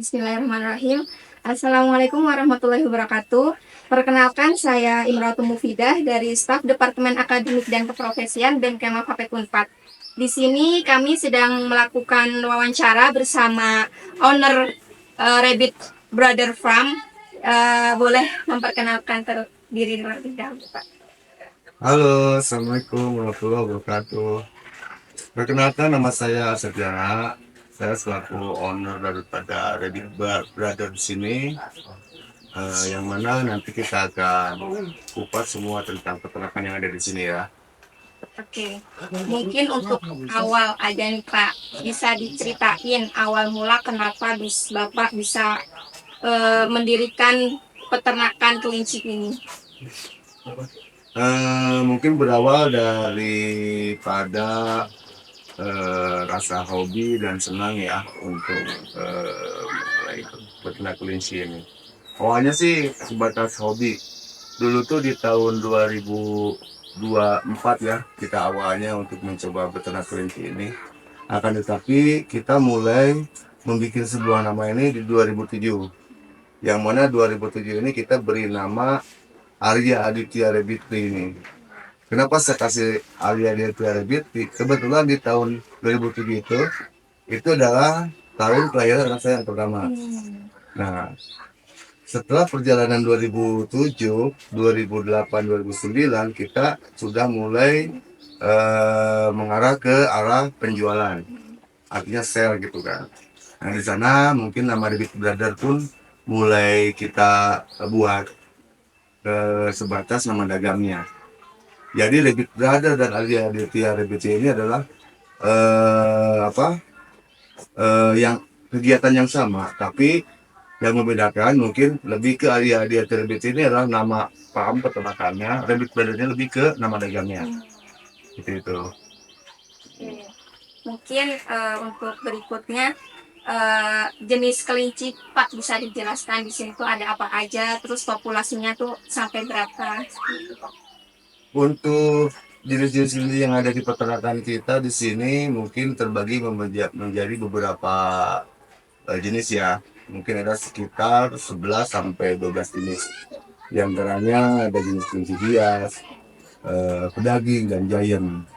Bismillahirrahmanirrahim. Assalamualaikum warahmatullahi wabarakatuh. Perkenalkan, saya Imratul Mufidah dari staf Departemen Akademik dan Keprofesian BEM Kemaf HP Unpad. Di sini kami sedang melakukan wawancara bersama owner Rabbit Brother Farm. Boleh memperkenalkan diri terlebih dahulu, Pak. Halo, Assalamualaikum warahmatullahi wabarakatuh. Perkenalkan, nama saya Setia. Saya selaku owner daripada Rabbit Brother di sini, yang mana nanti kita akan kupas semua tentang peternakan yang ada di sini ya. Oke, mungkin untuk awal aja nih Pak, bisa diceritain awal mula kenapa Bapak bisa mendirikan peternakan kelinci ini. Mungkin berawal daripada rasa hobi dan senang ya untuk mulai peternak kelinci ini. Awalnya sih sebatas hobi. Dulu tuh di tahun 2024 ya, kita awalnya untuk mencoba peternak kelinci ini. Akan tetapi kita mulai membuat sebuah nama ini di 2007. Yang mana 2007 ini kita beri nama Arya Aditya Rabbit ini. Kenapa saya kasih Arya Aditya Rabbit? Kebetulan di tahun 2007 itu adalah tahun kelahiran anak saya yang pertama. Nah, setelah perjalanan 2007, 2008, 2009 kita sudah mulai mengarah ke arah penjualan, artinya sell gitu kan. Nah di sana mungkin nama Rabbit Brother pun mulai kita buat sebatas nama dagangnya. Jadi Rabbit Brother dan Arya Aditya Rabbit ini adalah yang kegiatan yang sama, tapi yang membedakan mungkin lebih ke Arya Aditya Rabbit ini adalah nama farm peternakannya, Rabbit Brother-nya lebih ke nama dagangnya. Itu. Oke. Mungkin untuk berikutnya jenis kelinci Pak bisa dijelaskan di sini tuh ada apa aja, terus populasinya tuh sampai berapa? Untuk jenis-jenis kelinci yang ada di peternakan kita di sini mungkin terbagi menjadi beberapa jenis ya. Mungkin ada sekitar 11 sampai 12 jenis. Di antaranya ada jenis kelinci hias, pedaging, dan giant.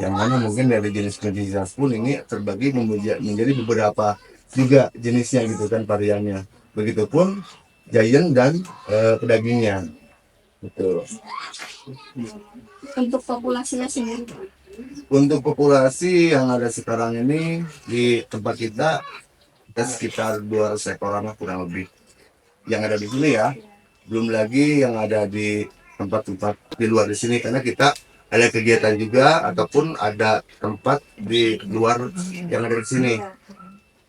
Yang mana mungkin dari jenis kelinci hias pun ini terbagi menjadi beberapa juga jenisnya gitu kan, variannya. Begitupun giant dan pedagingnya. Betul. Untuk populasinya sendiri. Untuk populasi yang ada sekarang ini di tempat kita sekitar 200 ekoran lah kurang lebih. Yang ada di sini ya, belum lagi yang ada di tempat-tempat di luar di sini, karena kita ada kegiatan juga ataupun ada tempat di luar yang ada di sini.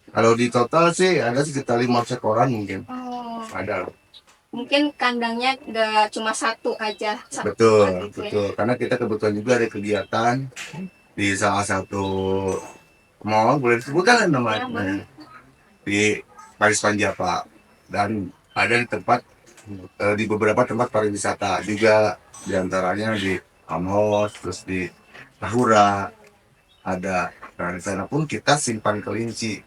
Kalau di total sih ada sekitar 500 ekoran mungkin. Oh, Ada. mungkin kandangnya nggak cuma satu aja. Betul, betul. Karena kita kebetulan juga ada kegiatan di salah satu mall, boleh disebutkan namanya, di Paris Panjapa, dan ada di tempat di beberapa tempat pariwisata juga, diantaranya di Amos, terus di Tahura ada. Nah di sana pun kita simpan kelinci,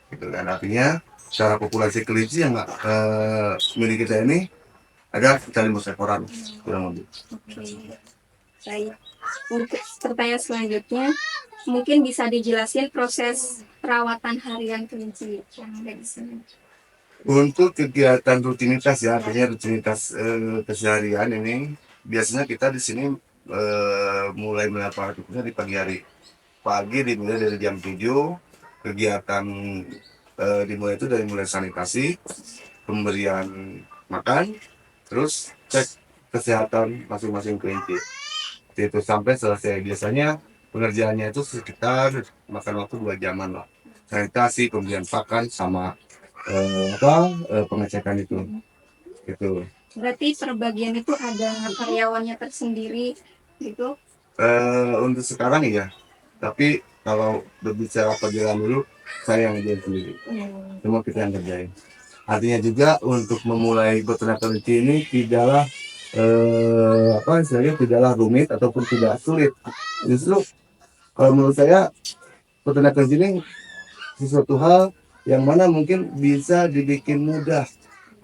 gitu kan. Artinya secara populasi kelinci yang milik kita ini ada sekitar 5 ekoran kurang lebih. Oke, baik. Untuk pertanyaan selanjutnya, mungkin bisa dijelasin proses perawatan harian kelinci yang ada di sini. Untuk kegiatan rutinitas ya, artinya rutinitas keseharian ini biasanya kita di sini mulai melakukan aktivitas di pagi hari. Pagi dimulai dari jam 7, kegiatan dimulai itu dari mulai sanitasi, pemberian makan, terus cek kesehatan masing-masing kelinci. Itu sampai selesai. Biasanya pengerjaannya itu sekitar makan waktu 2 jaman lah. Sanitasi, pemberian pakan, sama pengecekan itu. Gitu. Berarti per bagian itu ada karyawannya tersendiri gitu. Untuk sekarang iya, tapi kalau berbicara perjalanan dulu saya yang ngerjain sendiri, semua kita yang kerjain. Artinya juga untuk memulai peternak kelinci ini tidaklah istilahnya tidaklah rumit ataupun tidak sulit. Justru kalau menurut saya peternak kelinci ini sesuatu hal yang mana mungkin bisa dibikin mudah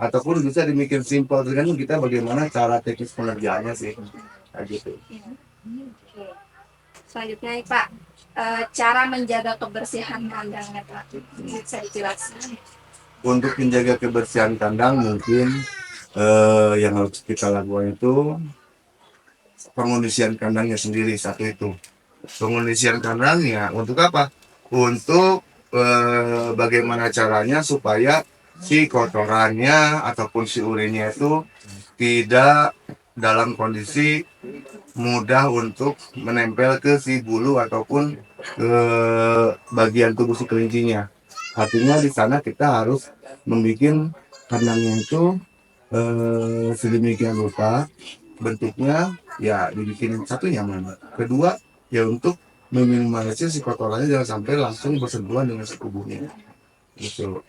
ataupun bisa dibikin simpel, tergantung kita bagaimana cara teknis pengerjaannya sih, kayak gitu. Oke. Selanjutnya nih Pak, cara menjaga kebersihan kandangnya Pak, bisa dijelaskan? Untuk menjaga kebersihan kandang mungkin yang harus kita lakukan itu pengondisian kandangnya sendiri, satu itu. Pengondisian kandangnya untuk apa? Untuk bagaimana caranya supaya si kotorannya ataupun si urinnya itu tidak dalam kondisi mudah untuk menempel ke si bulu ataupun ke bagian tubuh si kelincinya. Artinya di sana kita harus membuat kandangnya itu sedemikian rupa bentuknya, ya dibikin satu nyaman. Kedua, ya untuk meminimalisir si kotorannya jangan sampai langsung bersentuhan dengan si tubuhnya. Gitu.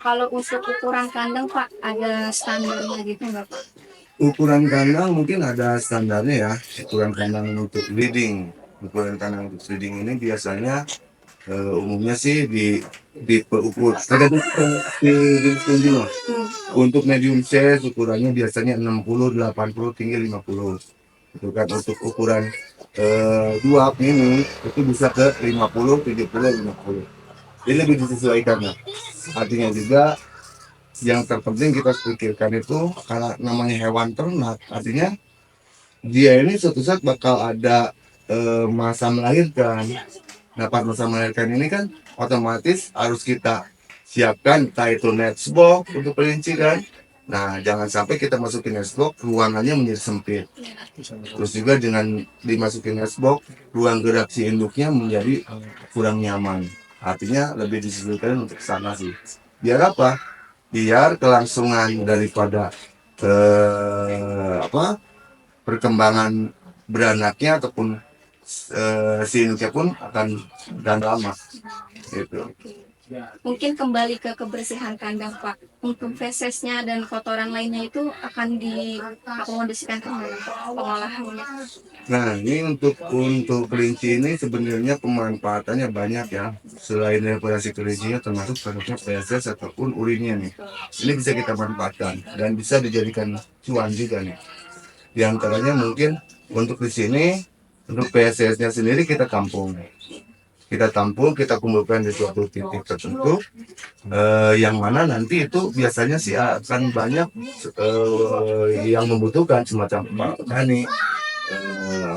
Kalau untuk ukuran kandang Pak, ada standarnya gitu nggak Pak? Ukuran kandang mungkin ada standarnya ya. Ukuran kandang untuk breeding. Ukuran kandang untuk breeding ini biasanya umumnya sih di ukur tergantung di kunjung. Untuk medium size ukurannya biasanya 60, 80, tinggi 50. Itu kan untuk ukuran dua ini itu bisa ke 50, 70, 50. Jadi lebih disesuaikan lah. Artinya juga yang terpenting kita pikirkan itu karena namanya hewan ternak, artinya dia ini suatu saat bakal ada masa melahirkan. Dapat masa melahirkan ini kan otomatis harus kita siapkan entah itu nestbox untuk kelinci kan. Nah, jangan sampai kita masukin nestbox ruangannya menjadi sempit. Terus juga dengan dimasukin nestbox ruang gerak si induknya menjadi kurang nyaman. Artinya lebih disesuaikan untuk sana sih. Biar apa? Biar kelangsungan daripada apa perkembangan beranaknya ataupun si induknya pun akan dan lama gitu. Mungkin kembali ke kebersihan kandang Pak. Untuk fesesnya dan kotoran lainnya itu akan diakomodasikan kemana pengolahannya? Nah, ini untuk kelinci ini sebenarnya pemanfaatannya banyak ya. Selain daripada si kelincinya termasuk produknya feses ataupun urinnya nih. Ini bisa kita manfaatkan dan bisa dijadikan cuan juga nih. Di antaranya mungkin untuk di sini untuk PSS-nya sendiri kita tampung. Kita tampung, kita kumpulkan di suatu titik tertentu, yang mana nanti itu biasanya sih akan banyak yang membutuhkan semacam petani,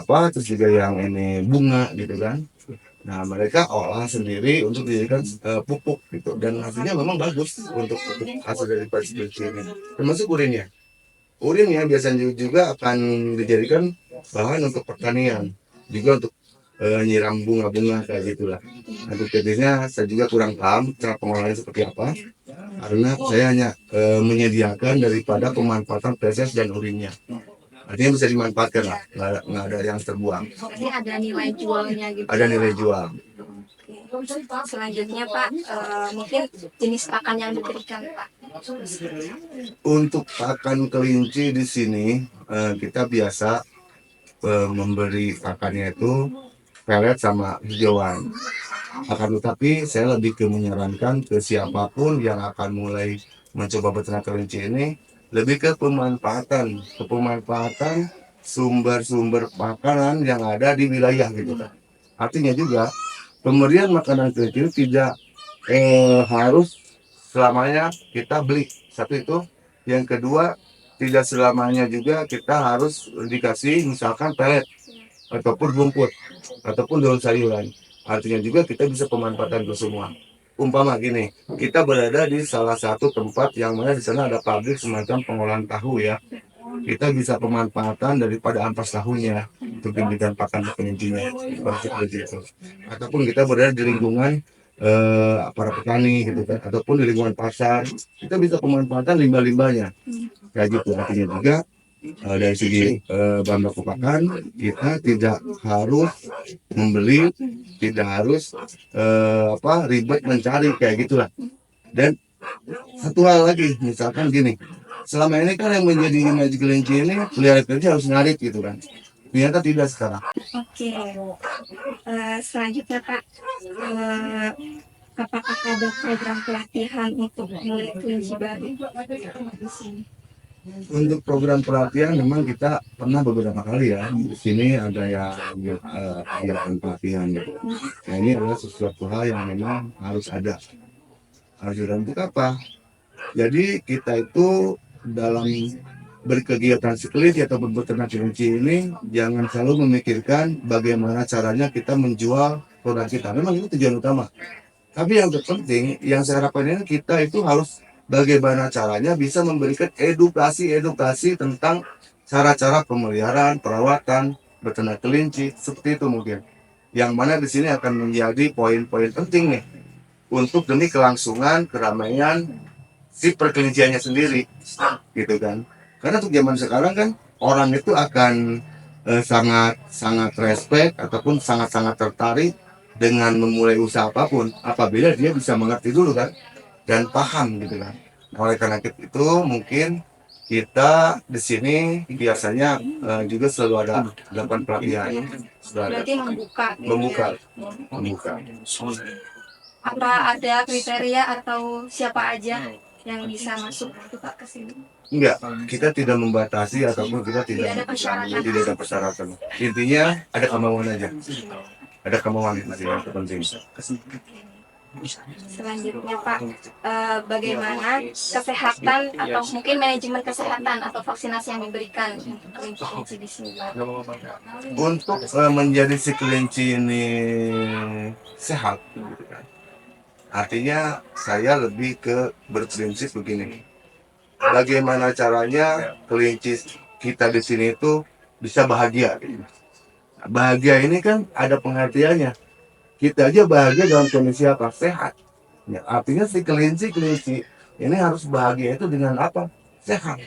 apa terus juga yang ini bunga gitu kan. Nah mereka olah sendiri untuk dijadikan pupuk gitu dan hasilnya memang bagus untuk hasil dari seperti ini. Termasuk urinnya. Urinnya biasanya juga akan dijadikan bahan untuk pertanian, juga untuk nyiram bunga-bunga kayak gitulah. Untuk teknisnya saya juga kurang paham cara pengolahannya seperti apa, karena saya hanya menyediakan daripada pemanfaatan feses dan urinnya. Artinya bisa dimanfaatkan lah, nggak ada yang terbuang. Jadi ada nilai jualnya gitu. Ada nilai jual. Selanjutnya Pak, mungkin jenis pakan yang diberikan Pak. Untuk pakan kelinci di sini kita biasa memberi pakannya itu pelet sama hijauan. Akan tetapi saya lebih ke menyarankan ke siapapun yang akan mulai mencoba beternak kelinci ini lebih ke pemanfaatan sumber-sumber makanan yang ada di wilayah gitu kan. Artinya juga pemberian makanan kelinci itu tidak harus selamanya kita beli, satu itu. Yang kedua, tidak selamanya juga kita harus dikasih misalkan pelet ataupun rumput ataupun daun sayuran. Artinya juga kita bisa pemanfaatan ke semua. Umpama gini, kita berada di salah satu tempat yang mana di sana ada pabrik semacam pengolahan tahu ya. Kita bisa pemanfaatan daripada ampas tahunya untuk diberikan pakan kelincinya seperti itu. Ataupun kita berada di lingkungan para petani gitu kan, ataupun di lingkungan pasar, kita bisa pemanfaatan limbah-limbahnya kayak gitu. Artinya juga dari segi bahan baku pakan kita tidak harus membeli, tidak harus ribet mencari kayak gitulah. Dan satu hal lagi, misalkan gini, selama ini kan yang menjadi image kelinci ini pelihara kelinci harus ngarit gitu kan, ternyata tidak sekarang. Oke, selanjutnya Pak, Apakah ada program pelatihan untuk milik kelinci baru? Untuk program pelatihan memang kita pernah beberapa kali ya di sini ada yang pelatihan gitu. Nah, ini adalah sesuatu hal yang memang harus ada. Harus ada untuk apa? Jadi kita itu dalam berkegiatan kelinci atau berbeternak kelinci ini jangan selalu memikirkan bagaimana caranya kita menjual produk kita. Memang itu tujuan utama. Tapi yang terpenting, yang saya harapkan ini kita itu harus bagaimana caranya bisa memberikan edukasi tentang cara-cara pemeliharaan, perawatan, beternak kelinci, seperti itu mungkin. Yang mana di sini akan menjadi poin-poin penting nih untuk demi kelangsungan, keramaian si perkelinciannya sendiri, gitu kan. Karena untuk zaman sekarang kan orang itu akan sangat sangat respect ataupun sangat sangat tertarik dengan memulai usaha apapun apabila dia bisa mengerti dulu kan dan paham gitu kan. Nah, oleh karena itu mungkin kita di sini biasanya juga selalu ada dilakukan pelatihan, sudah ada Berarti membuka gitu membuka ya. membuka. Apa ada kriteria atau siapa aja yang bisa masuk gitu Pak ke sini? Enggak, kita tidak membatasi ataupun kita Tidak ada persyaratan. tidak ada persyaratan. Intinya ada kemauan aja. Ada kemauan itu yang terpenting. Selanjutnya Pak, bagaimana kesehatan atau mungkin manajemen kesehatan atau vaksinasi yang diberikan untuk kelinci-kelinci di sini Pak? Untuk menjadi si kelinci ini sehat, gitu kan. Artinya saya lebih ke berprinsip begini. Bagaimana caranya kelinci kita di sini itu bisa bahagia? Gitu. Bahagia ini kan ada pengertiannya. Kita aja bahagia dalam kondisi apa? Sehat. Ya, artinya si kelinci ini harus bahagia itu dengan apa? Sehat.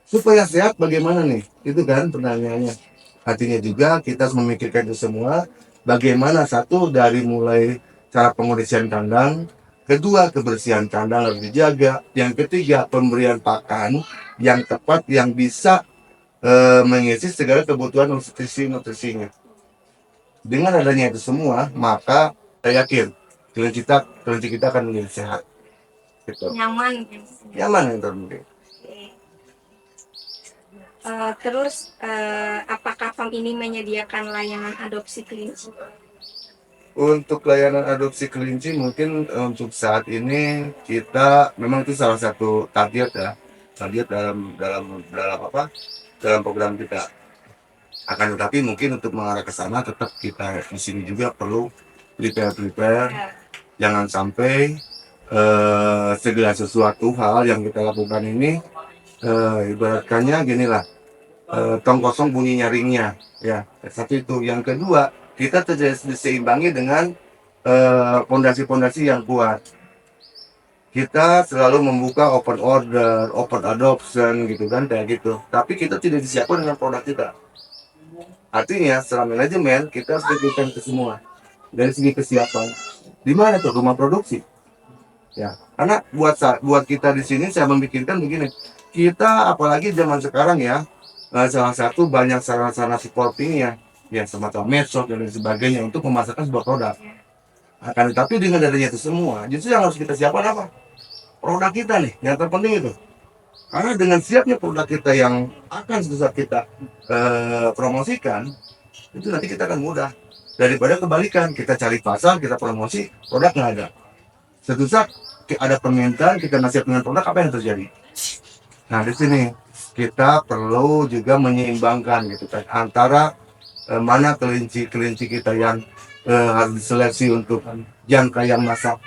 Supaya sehat bagaimana nih? Itu kan pertanyaannya. Artinya juga kita harus memikirkan itu semua. Bagaimana satu dari mulai cara pengondisian kandang, kedua kebersihan kandang harus dijaga, yang ketiga pemberian pakan yang tepat yang bisa mengisi segala kebutuhan nutrisinya. Dengan adanya itu semua, maka saya yakin kelinci kita akan menjadi sehat. Gitu. Nyaman. Nyaman yang terpenting. Terus apakah farm ini menyediakan layanan adopsi kelinci? Untuk layanan adopsi kelinci mungkin untuk saat ini kita memang itu salah satu target ya, target dalam program kita. Akan tetapi mungkin untuk mengarah ke sana tetap kita di sini juga perlu prepare, jangan sampai segala sesuatu hal yang kita lakukan ini ibaratkannya gini lah, tong kosong bunyi nyaringnya ya. Satu itu, yang kedua kita diseimbangi dengan pondasi-pondasi yang kuat. Kita selalu membuka open order, open adoption gitu kan kayak gitu. Tapi kita tidak disiapkan dengan produk kita. Artinya secara manajemen kita harus pikirkan ke semua dari segi kesiapan. Di mana tuh rumah produksi? Ya, karena buat kita di sini saya memikirkan begini. Kita apalagi zaman sekarang ya, salah satu banyak sarana-sarana supportingnya, ya semacam medsos dan lain sebagainya untuk memasarkan sebuah produk. Akan tetapi dengan adanya itu semua, justru yang harus kita siapkan apa? Produk kita nih, yang terpenting itu. Karena dengan siapnya produk kita yang akan susah kita promosikan, itu nanti kita akan mudah. Daripada kebalikan, kita cari pasar, kita promosi, produk nggak ada. Suatu saat ada permintaan, kita nasihat dengan produk, apa yang terjadi? Nah di sini kita perlu juga menyeimbangkan gitu kan antara mana kelinci kita yang harus diseleksi untuk jangka yang masa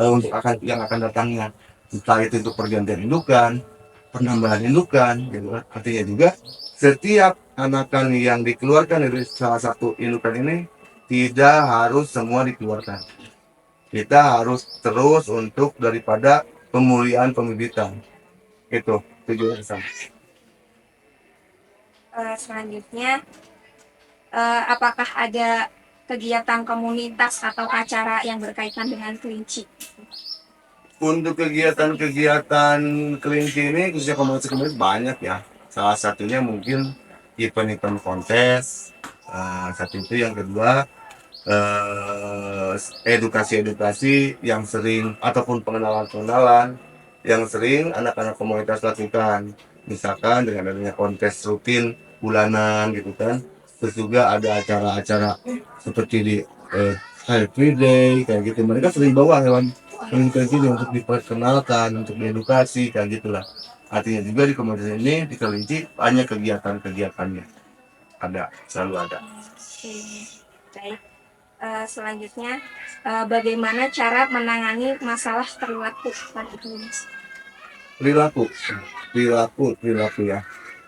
untuk yang akan datangnya, entah itu untuk pergantian indukan, penambahan indukan, gitu kan. Artinya juga setiap anakan yang dikeluarkan dari salah satu indukan ini tidak harus semua dikeluarkan. Kita harus terus untuk daripada pemulihan pembibitan. Itu tujuannya sama. Selanjutnya, apakah ada kegiatan komunitas atau acara yang berkaitan dengan kelinci? Untuk kegiatan-kegiatan kelinci ini khususnya komunitas banyak ya. Salah satunya mungkin event-event kontes. Satu itu, yang kedua edukasi-edukasi yang sering ataupun pengenalan-pengenalan yang sering anak-anak komunitas lakukan. Misalkan dengan adanya kontes rutin bulanan gitu kan. Terus juga ada acara-acara seperti di Car Free Day kayak gitu. Mereka sering bawa hewan kelinci ini untuk diperkenalkan, untuk diedukasi kayak gitulah. Artinya juga di komunitas ini di kelinci banyak kegiatan-kegiatannya. Ada, selalu ada. Oke, baik. Selanjutnya, bagaimana cara menangani masalah perilaku pada kelinci? Perilaku, perilaku ya.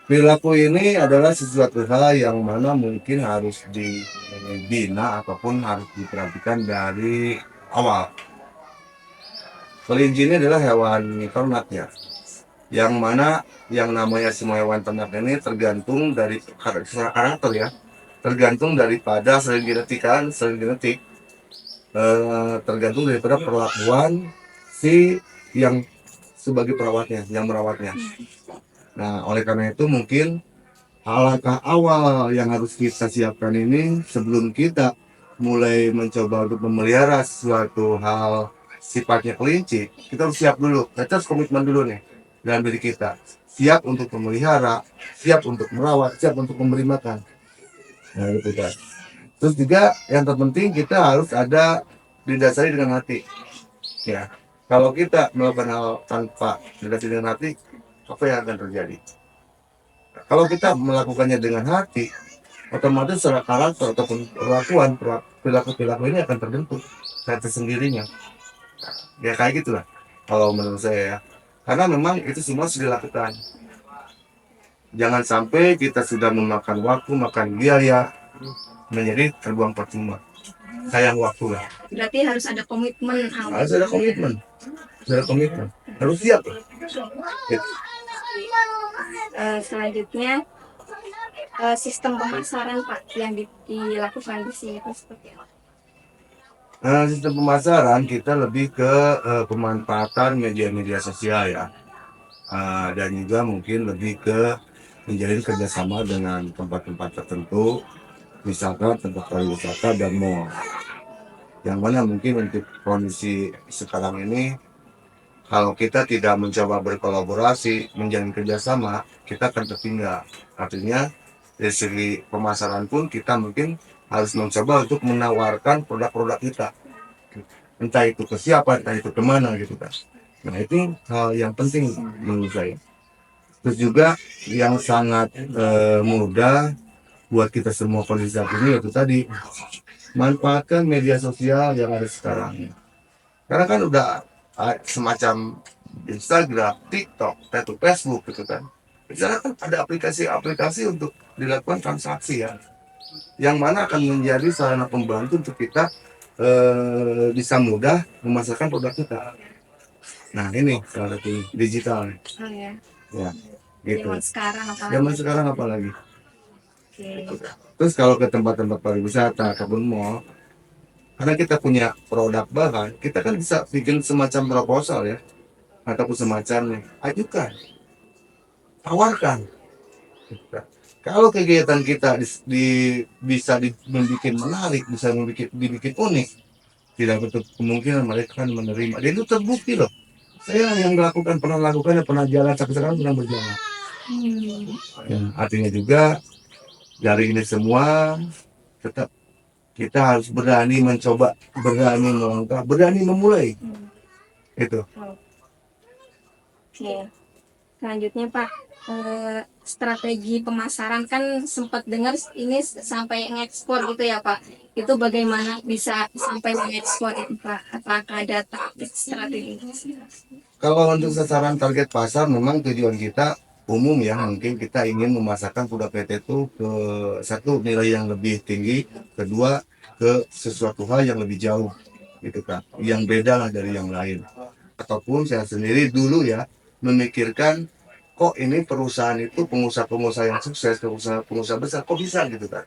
Perilaku ini adalah sesuatu hal yang mana mungkin harus dibina ataupun harus diperhatikan dari awal. Kelinci ini adalah hewan ternak ya, yang mana yang namanya semua hewan ternak ini tergantung dari karakter ya, tergantung daripada sel genetik, tergantung daripada perlakuan si yang sebagai perawatnya, yang merawatnya. Nah, oleh karena itu mungkin langkah awal yang harus kita siapkan ini sebelum kita mulai mencoba untuk memelihara suatu hal sifatnya kelinci, kita harus siap dulu. Kita harus komitmen dulu nih dalam diri kita. Siap untuk memelihara, siap untuk merawat, siap untuk memberi makan. Nah, gitu kan. Terus juga yang terpenting kita harus ada didasari dengan hati. Ya, kalau kita melakukan hal tanpa didasari dengan hati, apa yang akan terjadi? Kalau kita melakukannya dengan hati, otomatis secara karakter ataupun perlakuan perilaku ini akan terbentuk dari sendirinya. Ya kayak gitulah kalau menurut saya ya. Karena memang itu semua sudah dilakukan. Jangan sampai kita sudah memakan waktu, makan biaya menjadi terbuang percuma. Sayang waktu lah. Berarti harus ada komitmen awal. Harus ada komitmen. Harus ada komitmen. Harus siap. Gitu. Selanjutnya, sistem pemasaran Pak yang dilakukan di sini itu seperti apa? Sistem pemasaran kita lebih ke pemanfaatan media-media sosial ya. Dan juga mungkin lebih ke menjalin kerjasama dengan tempat-tempat tertentu, misalkan tempat pariwisata dan mall. Yang mana mungkin untuk kondisi sekarang ini, kalau kita tidak mencoba berkolaborasi, menjalin kerjasama, kita akan tertinggal. Artinya dari segi pemasaran pun kita mungkin harus mencoba untuk menawarkan produk-produk kita. Entah itu ke siapa, entah itu kemana gitu kan. Nah itu hal yang penting menurut saya. Terus juga yang sangat mudah buat kita semua kondisi saat ini yaitu tadi manfaatkan media sosial yang ada sekarang. Karena kan udah semacam Instagram, TikTok, Facebook gitu kan. Di sana kan ada aplikasi-aplikasi untuk dilakukan transaksi ya, yang mana akan menjadi sarana pembantu untuk kita bisa mudah memasarkan produk kita. Nah ini salah satu digital nih. Oh ya, Ya, gitu. zaman sekarang apalagi. Zaman sekarang apalagi. Oke. Terus kalau ke tempat-tempat pariwisata, kebun mall, karena kita punya produk bahan, kita kan bisa bikin semacam proposal ya, ataupun semacamnya, ajukan, tawarkan. Kalau kegiatan kita bisa dibikin menarik, bisa dibikin unik, tidak betul kemungkinan mereka akan menerima. Dan itu terbukti loh. Saya yang pernah lakukan, pernah jalan sampai sekarang sedang berjalan. Ya, artinya juga dari ini semua tetap kita harus berani mencoba, berani melangkah, berani memulai. Itu. Oke. Selanjutnya Pak, strategi pemasaran kan sempat dengar ini sampai ngekspor gitu ya Pak. Itu bagaimana bisa sampai mengekspor itu Pak? Apakah ada taktik strategi? Kalau untuk sasaran target pasar memang tujuan kita umum ya, mungkin kita ingin memasarkan produk PT itu ke satu nilai yang lebih tinggi, kedua ke sesuatu hal yang lebih jauh gitu kan, yang beda lah dari yang lain. Ataupun saya sendiri dulu ya memikirkan kok ini perusahaan itu pengusaha-pengusaha yang sukses, pengusaha-pengusaha besar kok bisa gitu kan.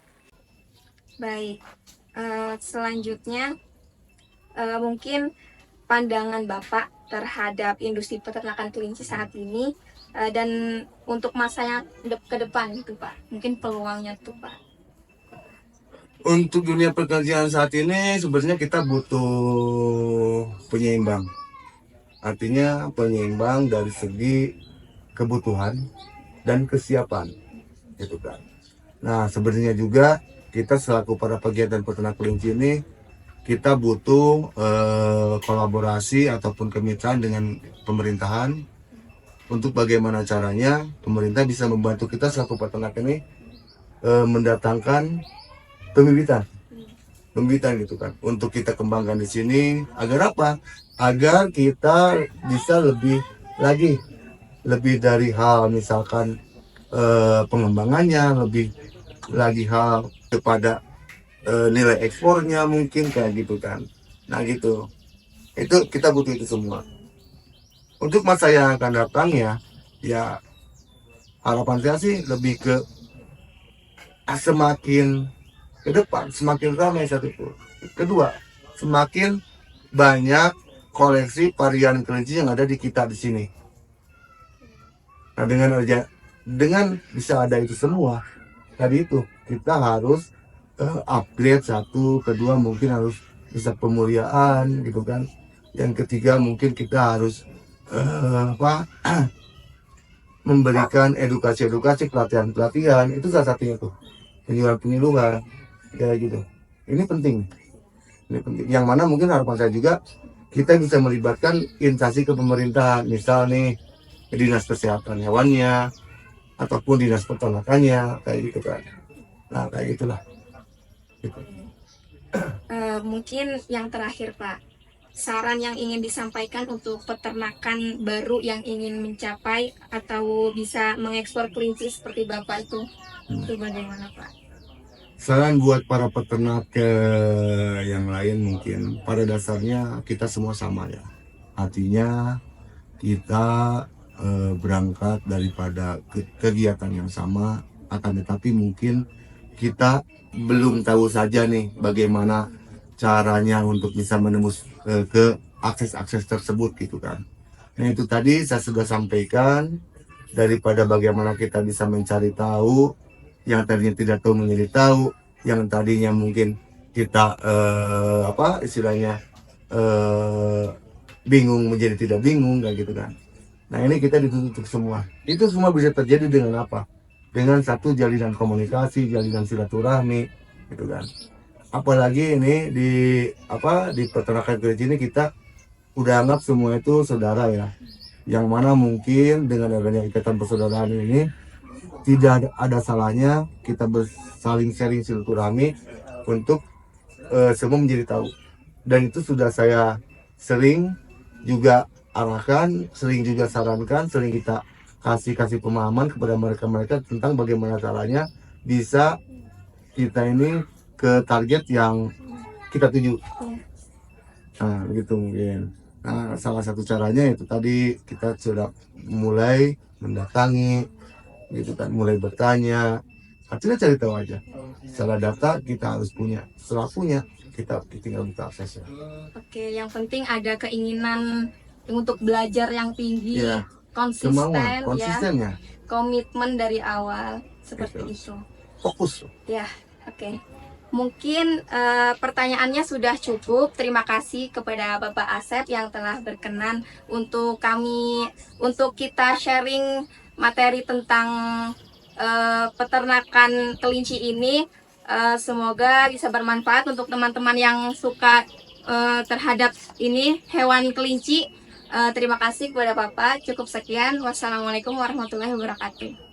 Baik. Selanjutnya mungkin pandangan Bapak terhadap industri peternakan kelinci saat ini dan untuk masa yang ke depan gitu Pak. Mungkin peluangnya tuh Pak. Untuk dunia pekerjaan saat ini sebenarnya kita butuh penyeimbang. Artinya penyeimbang dari segi kebutuhan dan kesiapan, gitu kan. Nah, sebenarnya juga kita selaku para pegiat dan peternak kelinci ini kita butuh kolaborasi ataupun kemitraan dengan pemerintahan untuk bagaimana caranya pemerintah bisa membantu kita selaku peternak ini mendatangkan pembibitan gitu kan untuk kita kembangkan di sini agar apa? Agar kita bisa lebih dari hal misalkan pengembangannya, lebih lagi hal kepada nilai ekspornya mungkin kayak gitu kan. Nah gitu. Itu kita butuh itu semua. Untuk masa yang akan datang ya harapan saya sih lebih ke semakin ke depan semakin ramai satu itu. Kedua, semakin banyak koleksi varian kelinci yang ada di kita di sini. Nah, dengan bisa ada itu semua, tadi itu kita harus upgrade satu, kedua mungkin harus bisa pemuliaan gitu kan. Yang ketiga mungkin kita harus apa memberikan edukasi-edukasi, pelatihan-pelatihan, itu salah satunya tuh penyuluhan-penyuluhan kayak gitu. Ini penting. Ini penting. Yang mana mungkin harapan saya juga kita bisa melibatkan instansi ke pemerintahan, misal nih dinas kesehatan hewannya ataupun dinas peternakannya kayak gitu kan. Nah kayak gitulah. Gitu. Mungkin yang terakhir Pak, saran yang ingin disampaikan untuk peternakan baru yang ingin mencapai atau bisa mengekspor kelinci seperti Bapak itu bagaimana Pak? Saran buat para peternak yang lain mungkin pada dasarnya kita semua sama ya. Artinya kita berangkat daripada kegiatan yang sama, akan tetapi mungkin kita belum tahu saja nih bagaimana caranya untuk bisa menembus ke akses-akses tersebut gitu kan. Nah itu tadi saya sudah sampaikan, daripada bagaimana kita bisa mencari tahu, yang tadinya tidak tahu menjadi tahu, yang tadinya mungkin kita apa istilahnya bingung menjadi tidak bingung kayak gitu kan. Nah ini kita ditutup semua. Itu semua bisa terjadi dengan apa? Dengan satu jalinan komunikasi, jalinan silaturahmi, gitu kan. Apalagi ini di peternakan kelinci ini kita udah anggap semua itu saudara ya. Yang mana mungkin dengan adanya ikatan persaudaraan ini tidak ada salahnya kita saling sharing silaturahmi untuk semua menjadi tahu. Dan itu sudah saya sering juga arahkan, sering juga sarankan, sering kita kasih pemahaman kepada mereka tentang bagaimana caranya bisa kita ini ke target yang kita tuju. Nah, begitu mungkin. Nah, salah satu caranya itu tadi kita sudah mulai mendatangi, gitu kan, mulai bertanya. Artinya cari tahu aja. Secara data kita harus punya. Setelah punya, kita tinggal buka aksesnya. Oke, yang penting ada keinginan untuk belajar yang tinggi, Iya. konsisten, Konsistennya. komitmen dari awal seperti Gitu. itu. Fokus. Ya, oke. Mungkin pertanyaannya sudah cukup. Terima kasih kepada Bapak Asep yang telah berkenan untuk kita sharing materi tentang peternakan kelinci ini. Semoga bisa bermanfaat untuk teman-teman yang suka terhadap ini hewan kelinci. Terima kasih kepada Bapak. Cukup sekian. Wassalamualaikum warahmatullahi wabarakatuh.